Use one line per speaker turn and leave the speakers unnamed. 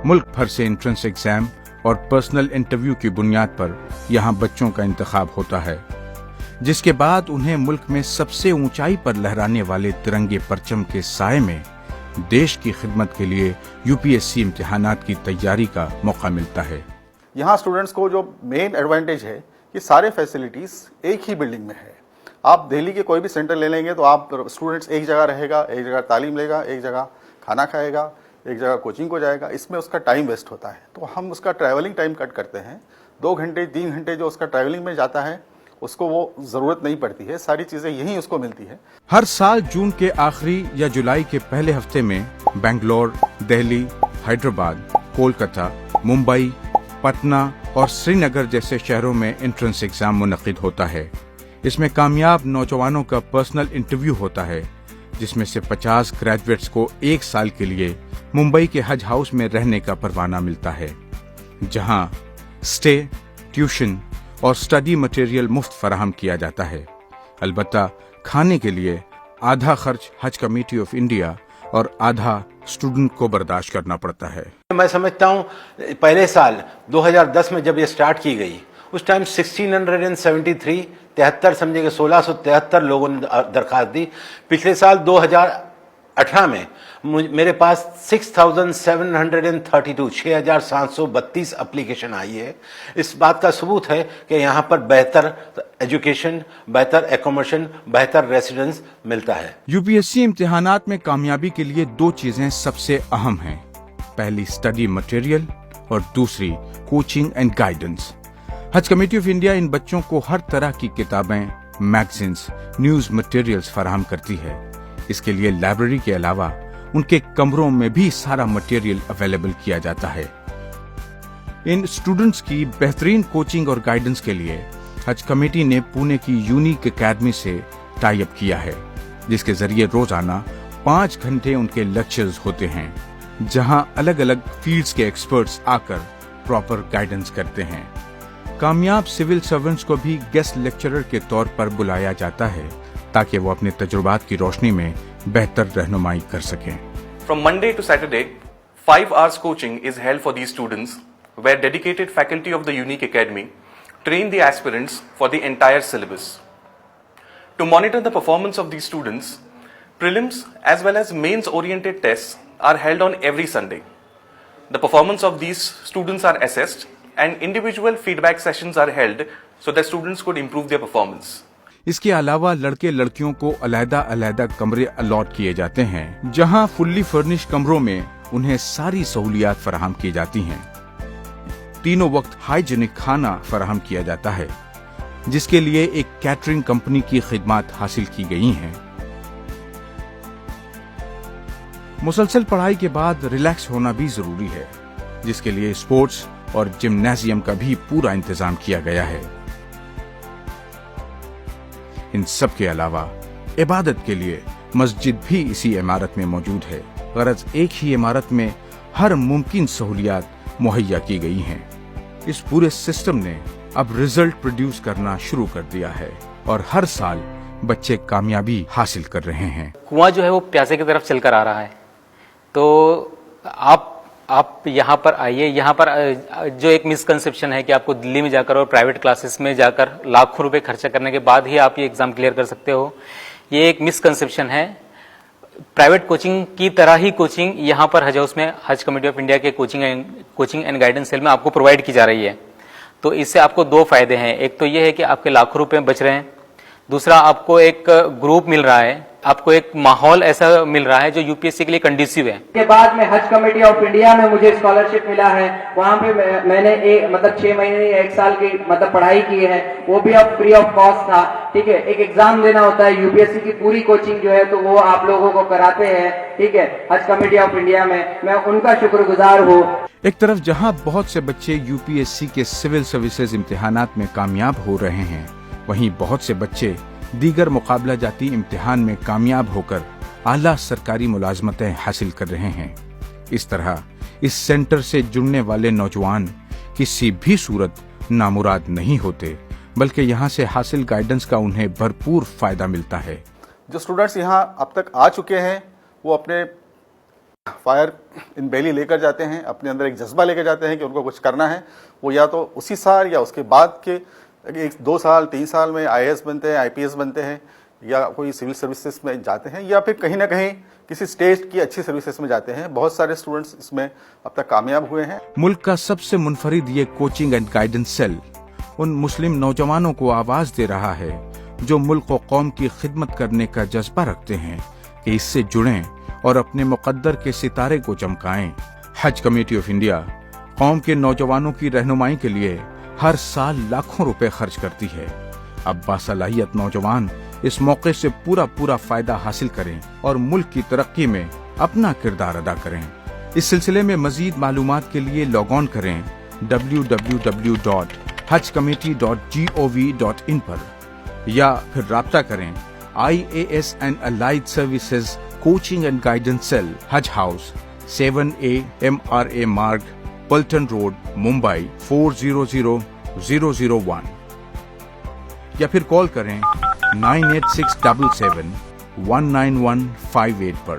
मुल्क भर से एंट्रेंस एग्जाम और पर्सनल इंटरव्यू की बुनियाद पर यहाँ बच्चों का इंतखाब होता है, जिसके बाद उन्हें मुल्क में सबसे ऊंचाई पर लहराने वाले तिरंगे परचम के साए में देश की खिदमत के लिए यूपीएससी इम्तिहानात की तैयारी का मौका मिलता है।
यहाँ स्टूडेंट्स को जो मेन एडवांटेज है कि सारे फैसिलिटीज़ एक ही बिल्डिंग में है। आप दिल्ली के कोई भी सेंटर ले लेंगे तो आप स्टूडेंट्स एक जगह रहेगा, एक जगह तालीम लेगा, एक जगह खाना खाएगा, एक जगह कोचिंग को जाएगा। इसमें उसका टाइम वेस्ट होता है, तो हम उसका ट्रैवलिंग टाइम कट करते हैं। 2 घंटे 3 घंटे जो उसका ट्रैवलिंग में जाता है उसको वो ज़रूरत नहीं पड़ती है, सारी चीज़ें यहीं उसको मिलती है।
हर साल जून के आखिरी या जुलाई के पहले हफ्ते में बेंगलोर, दिल्ली, हैदराबाद, कोलकाता, मुंबई, पटना और श्रीनगर जैसे शहरों में एंट्रेंस एग्जाम मुनक्किद होता है। इसमें कामयाब नौजवानों का पर्सनल इंटरव्यू होता है, जिसमें से 50 ग्रेजुएट्स को 1 साल के लिए मुंबई के हज हाउस में रहने का परवाना मिलता है, जहां स्टे, ट्यूशन और स्टडी मटेरियल मुफ्त फराहम किया जाता है। अलबत्ता खाने के लिए आधा खर्च हज कमेटी ऑफ इंडिया और आधा स्टूडेंट को बर्दाश्त करना पड़ता है।
मैं समझता हूँ पहले साल 2010 में जब ये स्टार्ट की गई उस टाइम 73 समझे 1673 लोगों ने दरखास्त दी। पिछले साल 2018 में मेरे पास 6,732 एप्लीकेशन आई है। इस बात का सबूत है कि यहाँ पर बेहतर एजुकेशन, बेहतर एकोमोडेशन, बेहतर रेसिडेंस मिलता है।
यूपीएससी इम्तिहानात में कामयाबी के लिए 2 चीजें सबसे अहम हैं। पहली स्टडी मटेरियल और दूसरी कोचिंग एंड गाइडेंस। हज कमेटी ऑफ इंडिया इन बच्चों को हर तरह की किताबें, मैगजीन्स, न्यूज मटेरियल्स फराहम करती है। इसके लिए लाइब्रेरी के अलावा उनके कमरों में भी सारा मटेरियल अवेलेबल किया जाता है। इन स्टूडेंट्स की बेहतरीन कोचिंग और गाइडेंस के लिए हज कमेटी ने पुणे की यूनिक एकेडमी से टाई अप किया है, जिसके जरिए रोजाना 5 घंटे उनके लेक्चर्स होते हैं, जहां अलग अलग फील्ड्स के एक्सपर्ट्स आकर प्रॉपर गाइडेंस करते हैं। कामयाब सिविल सर्वेंट्स को भी गेस्ट लेक्चरर के तौर पर बुलाया जाता है, ताकि वो अपने तजुर्बात की रोशनी में बेहतर रहनुमाई कर सकें।
From Monday to Saturday, 5 hours coaching is held for these students, where dedicated faculty of the Unique Academy train the aspirants for the entire syllabus. To monitor the performance of these students, prelims as well as mains-oriented tests are held on every Sunday. The performance of these students are assessed and individual feedback sessions are held so that students could improve their performance.
इसके अलावा लड़के लड़कियों को अलग-अलग कमरे allot किए जाते हैं, जहां फुल्ली फर्निश कमरों में उन्हें सारी सहूलियात फराहम की जाती हैं। तीनों वक्त हाइजीनिक खाना फराहम किया जाता है, जिसके लिए एक कैटरिंग कंपनी की खिदमत हासिल की गई हैं। मुसलसल पढ़ाई के बाद रिलैक्स होना भी जरूरी है, जिसके लिए स्पोर्ट्स और जिम्नाजियम का भी पूरा इंतजाम किया गया है। इन सब के अलावा इबादत के लिए मस्जिद भी इसी इमारत में मौजूद है। गरज एक ही इमारत में हर मुमकिन सहूलियात मुहैया की गई हैं। इस पूरे सिस्टम ने अब रिजल्ट प्रोड्यूस करना शुरू कर दिया है और हर साल बच्चे कामयाबी हासिल कर रहे हैं।
कुआं जो है वो प्यासे की तरफ चलकर आ रहा है, तो आप यहाँ पर आइए। यहाँ पर जो एक मिसकंसेप्शन है कि आपको दिल्ली में जाकर और प्राइवेट क्लासेस में जाकर लाखों रुपए खर्चा करने के बाद ही आप ये एग्जाम क्लियर कर सकते हो, ये एक मिसकंसेप्शन है। प्राइवेट कोचिंग की तरह ही कोचिंग यहाँ पर हज हाउस में हज कमेटी ऑफ इंडिया के कोचिंग एंड गाइडेंस सेल में आपको प्रोवाइड की जा रही है। तो इससे आपको 2 फायदे हैं। एक तो ये है कि आपके लाखों रुपए बच रहे हैं, दूसरा आपको एक ग्रुप मिल रहा है, आपको एक माहौल ऐसा मिल रहा है जो यूपीएससी के लिए कंडीसिव है।
के बाद में हज कमेटी ऑफ इंडिया में मुझे स्कॉलरशिप मिला है, वहाँ पे मैंने 6 महीने 1 साल की पढ़ाई की है, वो भी अब फ्री ऑफ कॉस्ट था। ठीक है, एक एग्जाम देना होता है, यूपीएससी की पूरी कोचिंग जो है तो वो आप लोगों को कराते हैं। ठीक है, हज कमेटी ऑफ इंडिया में मैं उनका शुक्रगुजार हूँ।
एक तरफ जहां बहुत से बच्चे यूपीएससी के सिविल सर्विसेज इम्तिहानात में कामयाब हो रहे हैं, वहीं बहुत से बच्चे दीगर मुकाबला जाती इम्तिहान में कामयाब होकर आला सरकारी मुलाजमतें हासिल कर रहे हैं। इस तरह इस सेंटर से जुड़ने वाले नौजवान किसी भी सूरत नामुराद नहीं होते, बल्कि यहाँ से हासिल गाइडेंस का उन्हें भरपूर फायदा मिलता है।
जो स्टूडेंट्स यहाँ अब तक आ चुके हैं वो अपने फायर इन बेली लेकर जाते हैं, अपने अंदर एक जज्बा लेकर जाते हैं कि उनको कुछ करना है, वो या तो उसी साल या उसके बाद के 1-2 साल 3 साल में IAS बनते हैं, IPS बनते हैं, या कोई सिविल सर्विसेज में जाते हैं, या फिर कहीं ना कहीं किसी स्टेट की अच्छी सर्विसेज में जाते हैं। बहुत सारे स्टूडेंट्स इसमें अब तक कामयाब हुए हैं।
मुल्क का सबसे मुनफरिद ये कोचिंग एंड गाइडेंस सेल उन मुस्लिम नौजवानों को आवाज दे रहा है जो मुल्क और कौम की खिदमत करने का जज्बा रखते हैं कि इससे जुड़ें और अपने मुकद्दर के सितारे को चमकाएं। हज कमेटी ऑफ इंडिया कौम के नौजवानों की रहनुमाई के लिए हर साल लाखों रुपए खर्च करती है। अब बासलाहियत नौजवान इस मौके से पूरा फायदा हासिल करें और मुल्क की तरक्की में अपना किरदार अदा करें। इस सिलसिले में मजीद मालूमात के लिए लॉग ऑन करें www.hajcommittee.gov.in पर, या फिर राब्ता करें IAS and allied services coaching and guidance cell, Haj House, 7A MRA मार्ग, पल्टन रोड, मुंबई 400001, या फिर कॉल करें 9867719158 पर।